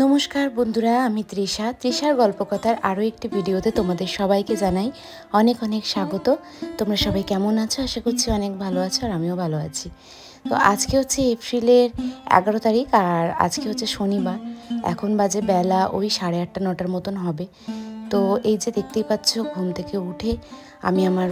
নমস্কার বন্ধুরা, আমি তৃষার গল্পকথার আরও একটি ভিডিওতে তোমাদের সবাইকে জানাই অনেক অনেক স্বাগত। তোমরা সবাই কেমন আছো? আশা করছি অনেক ভালো আছো, আর আমিও ভালো আছি। তো আজকে হচ্ছে এপ্রিলের 11 তারিখ, আর আজকে হচ্ছে শনিবার। এখন বাজে বেলা ওই 8:30 9টার মতন হবে। তো এই যে দেখতেই পাচ্ছ, ঘুম থেকে উঠে আমি আমার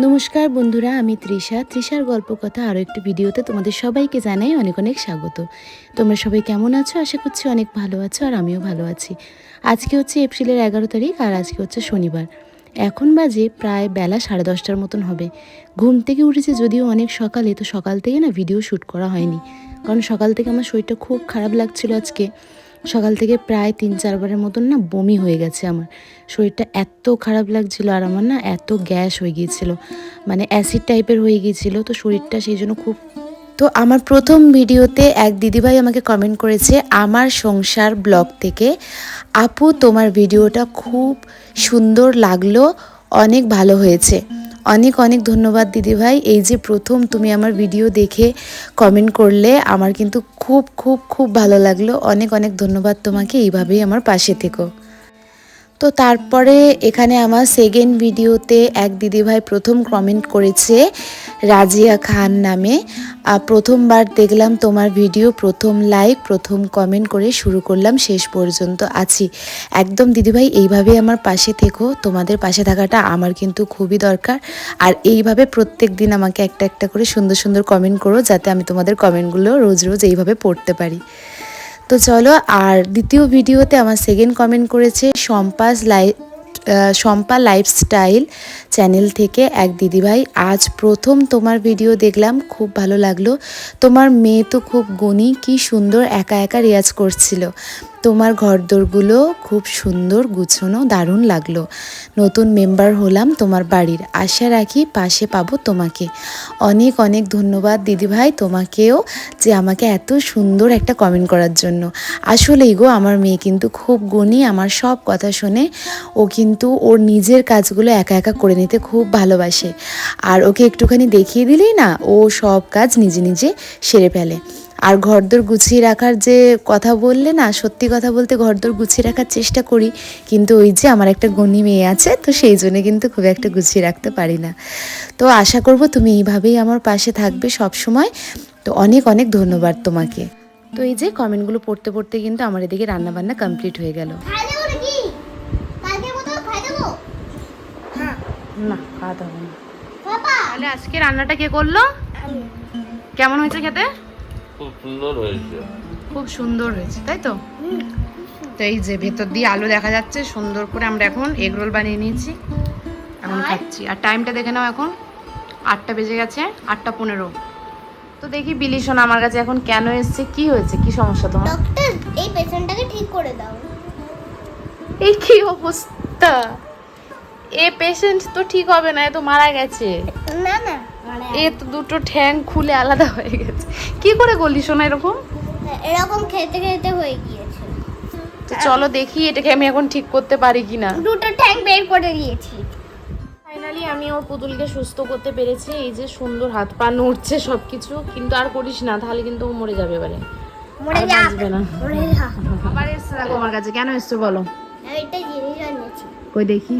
নমস্কার বন্ধুরা, আমি তৃষার গল্পকথা আরও একটি ভিডিওতে তোমাদের সবাইকে জানাই অনেক অনেক স্বাগত। তোমরা সবাই কেমন আছো? আশা করছি অনেক ভালো আছো, আর আমিও ভালো আছি। আজকে হচ্ছে এপ্রিলের 11 তারিখ, আর আজকে হচ্ছে শনিবার। এখন বাজে প্রায় বেলা 10:30টার মতন হবে। ঘুম থেকে উঠেছে যদিও অনেক সকালে, তো সকাল থেকে না ভিডিও শ্যুট করা হয়নি, কারণ সকাল থেকে আমার শরীরটা খুব খারাপ লাগছিল। আজকে সকাল থেকে প্রায় 3-4 বারের মতন না বমি হয়ে গেছে। আমার শরীরটা এত খারাপ লাগছিল, আর আমার না এত গ্যাস হয়ে গিয়েছিল, মানে অ্যাসিড টাইপের হয়ে গিয়েছিল। তো শরীরটা সেই জন্য খুব। তো আমার প্রথম ভিডিওতে এক দিদিভাই আমাকে কমেন্ট করেছে আমার সংসার ব্লগ থেকে, আপু তোমার ভিডিওটা খুব সুন্দর লাগলো, অনেক ভালো হয়েছে। অনেক অনেক ধন্যবাদ দিদিভাই। এই যে প্রথম তুমি আমার ভিডিও দেখে কমেন্ট করলে, আমার কিন্তু খুব খুব খুব ভালো লাগলো। অনেক অনেক ধন্যবাদ তোমাকে, এইভাবেই আমার পাশে থেকো। তো তারপরে এখানে আমার সেকেন্ড ভিডিওতে এক দিদিভাই প্রথম কমেন্ট করেছে রাজিয়া খান নামে। প্রথমবার দেখলাম তোমার ভিডিও, প্রথম লাইক, প্রথম কমেন্ট করে শুরু করলাম, শেষ পর্যন্ত আছি। একদম দিদিভাই, এইভাবেই আমার পাশে থেকো। তোমাদের পাশে থাকাটা আমার কিন্তু খুবই দরকার, আর এইভাবে প্রত্যেক দিন আমাকে একটা একটা করে সুন্দর সুন্দর কমেন্ট করো, যাতে আমি তোমাদের কমেন্টগুলো রোজ রোজ এইভাবে পড়তে পারি। তো চলো, আর দ্বিতীয় ভিডিওতে আমার সেকেন্ড কমেন্ট করেছে শম্পা লাইফস্টাইল চ্যানেল থেকে এক দিদিভাই। আজ প্রথম তোমার ভিডিও দেখলাম, খুব ভালো লাগলো। তোমার মেয়ে তো খুব গুণী, কি সুন্দর একা একা রেয়াজ করছিল। তোমার ঘরদোরগুলো খুব সুন্দর গুছানো, দারুণ লাগলো। নতুন মেম্বার হলাম তোমার বাড়ির, আশা রাখি পাশে পাবো তোমাকে। অনেক অনেক ধন্যবাদ দিদিভাই তোমাকেও, যে আমাকে এত সুন্দর একটা কমেন্ট করার জন্য। আসলেই গো, আমার মেয়ে কিন্তু খুব গুণী, আমার সব কথা শোনে। ও কিন্তু ওর নিজের কাজগুলো একা একা করে নিতে খুব ভালোবাসে, আর ওকে একটুখানি দেখিয়ে দিলেই না ও সব কাজ নিজে নিজে সেরে ফেলে। আর ঘরদোর গুছিয়ে রাখার যে কথা বললে না, সত্যি কথা বলতে ঘরদোর গুছিয়ে রাখার চেষ্টা করি, কিন্তু ওই যে আমার একটা গুণী মেয়ে আছে, তো সেই জন্য কিন্তু খুব একটা গুছিয়ে রাখতে পারি না। তো আশা করব তুমি এইভাবেই আমার পাশে থাকবে সব সময়। তো অনেক অনেক ধন্যবাদ তোমাকে। তো এই যে কমেন্টগুলো পড়তে পড়তে কিন্তু আমার এদিকে রান্নাবান্না কমপ্লিট হয়ে গেল। না, খাওয়া দাওয়া না। তাহলে আজকে রান্নাটা কে করলো? কেমন হয়েছে খেতে? খুব সুন্দর হয়েছে। খুব সুন্দর হয়েছে, তাই তো? তো এই যে ভেতর দিয়ে আলু দেখা যাচ্ছে সুন্দর করে। আমরা এখন এগ রোল বানিয়ে নিয়েছি, এখন খাচ্ছি। আর টাইমটা দেখে নাও, এখন 8টা বেজে গেছে, 8টা 15। তো দেখি বিলিশন আমার কাছে এখন কেন এসছে, কি হয়েছে, কি সমস্যা তোমার? ডক্টর, এই পেশেন্টটাকে ঠিক করে দাও। এই কি অবস্থা! এ পেশেন্ট তো ঠিক হবে না, এ তো মারা গেছে। না না, এ তো দুটো ঠ্যাং খুলে আলাদা হয়ে গেছে। কি করে করলি শোনা এরকম? এরকম খেতে খেতে হয়ে গিয়েছে। তো চলো দেখি এটাকে আমি এখন ঠিক করতে পারি কিনা। দুটো ট্যাঙ্ক বের করে দিয়েছি। ফাইনালি আমি ওর পুতুলকে সুস্থ করতে পেরেছি। এই যে সুন্দর হাত পা নড়ছে সবকিছু, কিন্তু আর করিস না, তাহলে কিন্তু ও মরে যাবে এবারে, মরে আর যা, বাঁচবে না। মরে যা। আবার এসছে দেখো আমার কাছে, কেন এসছো বলো? আমি একটা জিনিস আনিয়েছি। কই দেখি।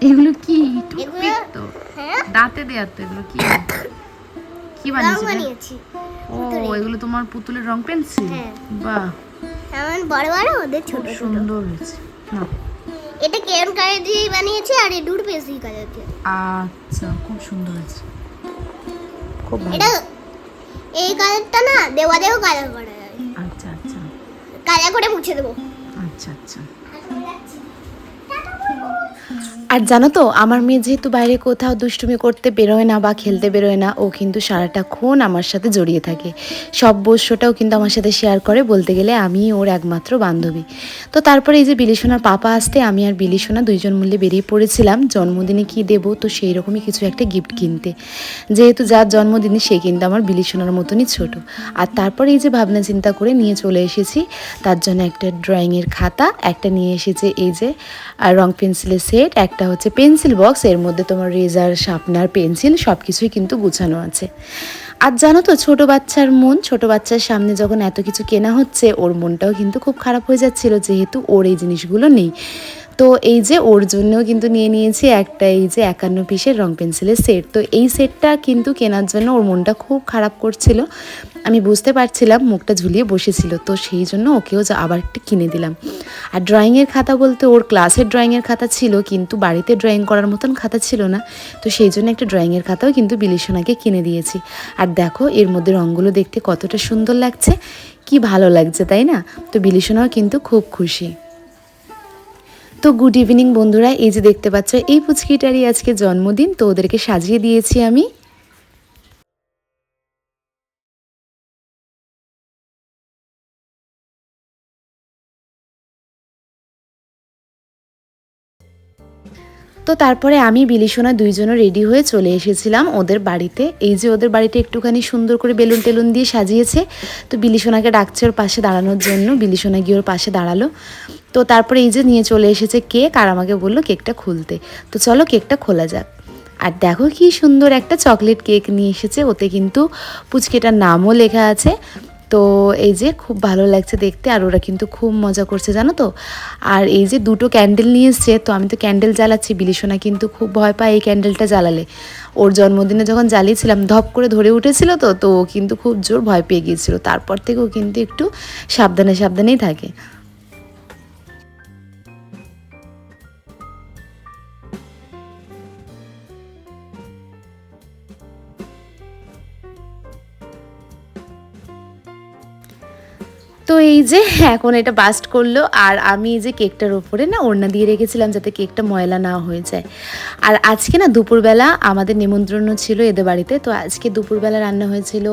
এগুলো কি? এগুলো তো হ্যাঁ, দাঁতে দেয়ার তো এগুলো কি? কি রং বানিয়েছিলে? বানিয়েছি। ও, এগুলো তোমার পুতুলের রং পেন্সিল? হ্যাঁ। বাহ, এমন বড় বড়, ওদের খুব ছোট ছোট। সুন্দর হয়েছে। না, এটা কেন কালার দিয়ে বানিয়েছি, আর এই দুটো পেন্সিল কালার দিয়ে। আচ্ছা, খুব সুন্দর হয়েছে, খুব ভালো। এটা এই কালারটা না দেওয়ালেও কালার করা যায়। আচ্ছা আচ্ছা কালার করে মুছে দেবো। আচ্ছা আচ্ছা। আর জানো তো, আমার মেয়ে যেহেতু বাইরে কোথাও দুষ্টুমি করতে বেরোয় না বা খেলতে বেরোয় না, ও কিন্তু সারাটাক্ষণ আমার সাথে জড়িয়ে থাকে। সব বস্যটাও কিন্তু আমার সাথে শেয়ার করে, বলতে গেলে আমি ওর একমাত্র বান্ধবী। তো তারপরে এই যে বিলিসোনার পাপা আসতে, আমি আর বিলিসোনা দুইজন মিলে বেরিয়ে পড়েছিলাম জন্মদিনে কি দেব, তো সেই রকমই কিছু একটা গিফট কিনতে। যেহেতু যার জন্মদিনে সে কিন্তু আমার বিলিসোনার মতনই ছোট। আর তারপরে এই যে ভাবনা চিন্তা করে নিয়ে চলে এসেছি তার জন্য একটা ড্রয়িংয়ের খাতা, একটা নিয়ে এসেছে এই যে রং পেন্সিলের সেট, একটা হচ্ছে পেন্সিল বক্স, এর মধ্যে তোমার রেজার, শার্পনার, পেন্সিল সব কিছুই কিন্তু গুছানো আছে। আর জানো তো, ছোট বাচ্চার মন, ছোট বাচ্চার সামনে যখন এত কিছু কেনা হচ্ছে, ওর মনটাও কিন্তু খুব খারাপ হয়ে যাচ্ছিল, যেহেতু ওর এই জিনিসগুলো নেই। তো এই যে ওর জন্যও কিন্তু নিয়ে নিয়েছি একটা এই যে 51 পিসের রং পেন্সিলের সেট। তো এই সেটটা কিন্তু কেনার জন্য ওর মনটা খুব খারাপ করছিল, আমি বুঝতে পারছিলাম, মুখটা ঝুলিয়ে বসেছিল, তো সেই জন্য ওকেও আবার একটা কিনে দিলাম। আর ড্রয়িংয়ের খাতা বলতে ওর ক্লাসের ড্রয়িংয়ের খাতা ছিল, কিন্তু বাড়িতে ড্রয়িং করার মতন খাতা ছিল না, তো সেই জন্য একটা ড্রয়িংয়ের খাতাও কিন্তু বিলিসোনাকে কিনে দিয়েছি। আর দেখো এর মধ্যে রঙগুলো দেখতে কতটা সুন্দর লাগছে, কি ভালো লাগছে তাই না? তো বিলিসোনাও কিন্তু খুব খুশি। তো গুড ইভিনিং বন্ধুরা, এই যে দেখতে পাচ্ছ এই পুচকিটারই আজকে জন্মদিন, তো ওদেরকে সাজিয়ে দিয়েছি আমি। তো তারপরে আমি বিলিসোনা দুইজনও রেডি হয়ে চলে এসেছিলাম ওদের বাড়িতে। এই যে ওদের বাড়িতে একটুখানি সুন্দর করে বেলুন টেলুন দিয়ে সাজিয়েছে, তো বিলিসোনাকে ডাকছে ওর পাশে দাঁড়ানোর জন্য, বিলিসোনা গিয়ে ওর পাশে দাঁড়ালো। তো তারপরে এই যে নিয়ে চলে এসেছে কেক, আর আমাকে বললো কেকটা খুলতে, তো চলো কেকটা খোলা যাক। আর দেখো কি সুন্দর একটা চকলেট কেক নিয়ে এসেছে, ওতে কিন্তু পুচকেটার নামও লেখা আছে। তো এই যে খুব ভালো লাগছে দেখতে, আর ওরা কিন্তু খুব মজা করছে জানো তো। আর এই যে দুটো ক্যান্ডেল নিয়ে এসছে, তো আমি তো ক্যান্ডেল জ্বালাচ্ছি, বিলিসোনা কিন্তু খুব ভয় পায় এই ক্যান্ডেলটা জ্বালালে। ওর জন্মদিনে যখন জ্বালিয়েছিলাম ধপ করে ধরে উঠেছিল, তো ও কিন্তু খুব জোর ভয় পেয়ে গিয়েছিল, তারপর থেকে ও কিন্তু একটু সাবধানে সাবধানেই থাকে। তো এই যে এখন এটা বাস্ট করলো, আর আমি এই যে কেকটার ওপরে না ওড়না দিয়ে রেখেছিলাম যাতে কেকটা ময়লা না হয়ে যায়। আর আজকে না দুপুরবেলা আমাদের নিমন্ত্রণ ছিল এদের বাড়িতে, তো আজকে দুপুরবেলা রান্না হয়েছিল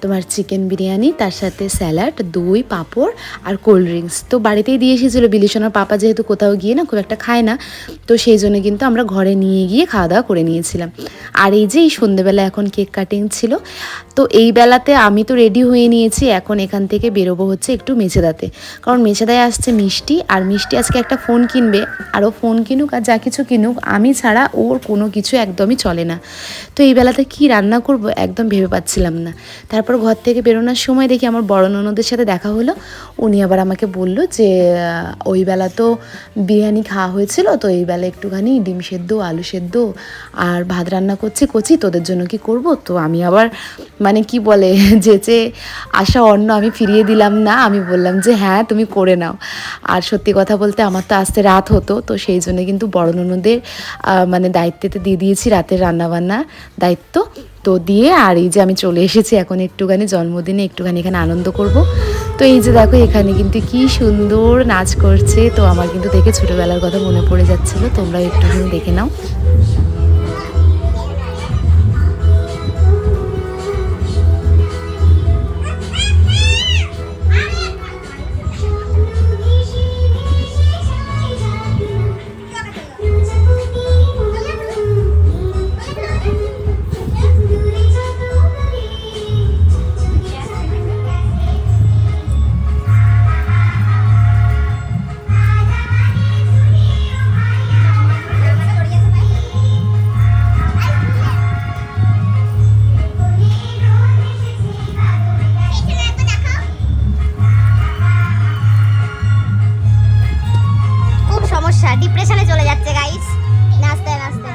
তোমার চিকেন বিরিয়ানি, তার সাথে স্যালাড, দই, পাঁপড় আর কোল্ড ড্রিঙ্কস। তো বাড়িতেই দিয়ে এসেছিলো, বিলিশনার পাপা যেহেতু কোথাও গিয়ে না খুব একটা খায় না, তো সেই জন্য কিন্তু আমরা ঘরে নিয়ে গিয়ে খাওয়া দাওয়া করে নিয়েছিলাম। আর এই যে এই সন্ধ্যেবেলা এখন কেক কাটিং ছিল, তো এই বেলাতে আমি তো রেডি হয়ে নিয়েছি, এখন এখান থেকে বেরোবো হচ্ছে একটু মেছেদাতে, কারণ মেছেদায় আসছে মিষ্টি, আর মিষ্টি আজকে একটা ফোন কিনবে, আর ও ফোন কিনুক আর যা কিছু কিনুক আমি ছাড়া ওর কোনো কিছু একদমই চলে না। তো এই বেলাতে কি রান্না করব একদম ভেবে পাচ্ছিলাম না। তারপর ঘর থেকে বেরোনোর সময় দেখি আমার বড় ননদের সাথে দেখা হলো, উনি আবার আমাকে বলল যে ওই বেলা তো বিরিয়ানি খাওয়া হয়েছিল, তো এই বেলা একটুখানি ডিম সেদ্ধ, আলু সেদ্ধ আর ভাত রান্না করছি কচি, তোদের জন্য কি করব। তো আমি আবার মানে কি বলে যেচে আসা অন্ন আমি ফিরিয়ে দিলাম না, আমি বললাম যে হ্যাঁ তুমি করে নাও। আর সত্যি কথা বলতে আমার তো আসতে রাত হতো, তো সেই জন্য কিন্তু বড় ননদের মানে দায়িত্বতে দিয়ে দিয়েছি রাতের রান্নাবান্নার দায়িত্ব। তো দিয়ে আর এই যে আমি চলে এসেছি এখন একটুখানি জন্মদিনে একটুখানি এখানে আনন্দ করব। তো এই যে দেখো এখানে কিন্তু কি সুন্দর নাচ করছে, তো আমার কিন্তু দেখে ছোটোবেলার কথা মনে পড়ে যাচ্ছিলো, তোমরা একটুখানি দেখে নাও। ডিপ্রেশনে চলে যাচ্ছে গাইস, নাচতে নাচতে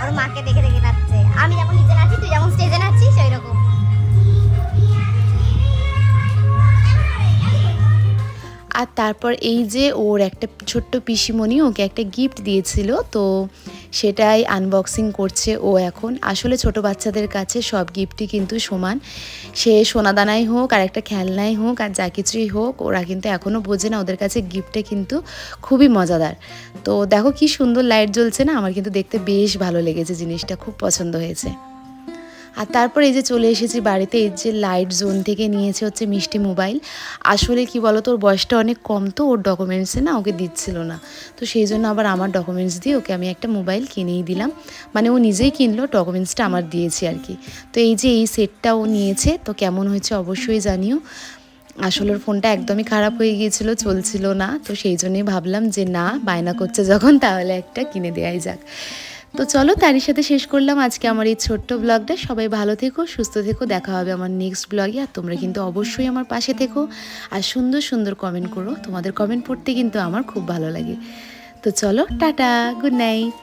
ওর মাকে দেখে দেখে নাচছে। আমি যেমন নিচে নাচি, তুই যেমন স্টেজে নাচছিস ওই রকম। আর তারপর এই যে ওর একটা ছোট্ট পিসিমণি ওকে একটা গিফট দিয়েছিল, তো সেটাই আনবক্সিং করছে ও এখন। আসলে ছোট বাচ্চাদের কাছে সব গিফটই কিন্তু সমান, সে সোনাদানাই হোক আর একটা খেলনাই হোক আর যা কিছুই হোক, ওরা কিন্তু এখনও বোঝে না, ওদের কাছে গিফটটা কিন্তু খুবই মজাদার। তো দেখো কি সুন্দর লাইট জ্বলছে না, আমার কিন্তু দেখতে বেশ ভালো লেগেছে, জিনিসটা খুব পছন্দ হয়েছে। আর তারপর এই যে চলে এসেছি বাড়িতে, এই যে লাইট জোন থেকে নিয়েছে হচ্ছে মিষ্টি মোবাইল। আসলে কি বলো তো, ওর বয়সটা অনেক কম, তো ওর ডকুমেন্টসে না ওকে দিচ্ছিল না, তো সেই জন্য আবার আমার ডকুমেন্টস দিয়ে ওকে আমি একটা মোবাইল কিনেই দিলাম, মানে ও নিজেই কিনলো, ডকুমেন্টসটা আমার দিয়েছি আর কি। তো এই যে এই সেটটা ও নিয়েছে, তো কেমন হয়েছে অবশ্যই জানিও। আসলে ওর ফোনটা একদমই খারাপ হয়ে গিয়েছিল, চলছিল না, তো সেই জন্যই ভাবলাম যে না বায়না করছে যখন তাহলে একটা কিনে দেওয়াই যাক। তো চলো তারই সাথে শেষ করলাম আজকে আমার এই ছোট্ট ব্লগটা। সবাই ভালো থেকো, সুস্থ থেকো, দেখা হবে আমার নেক্সট ব্লগে। আর তোমরা কিন্তু অবশ্যই আমার পাশে থেকো আর সুন্দর সুন্দর কমেন্ট করো, তোমাদের কমেন্ট পড়তে কিন্তু আমার খুব ভালো লাগে। তো চলো টাটা, গুড নাইট।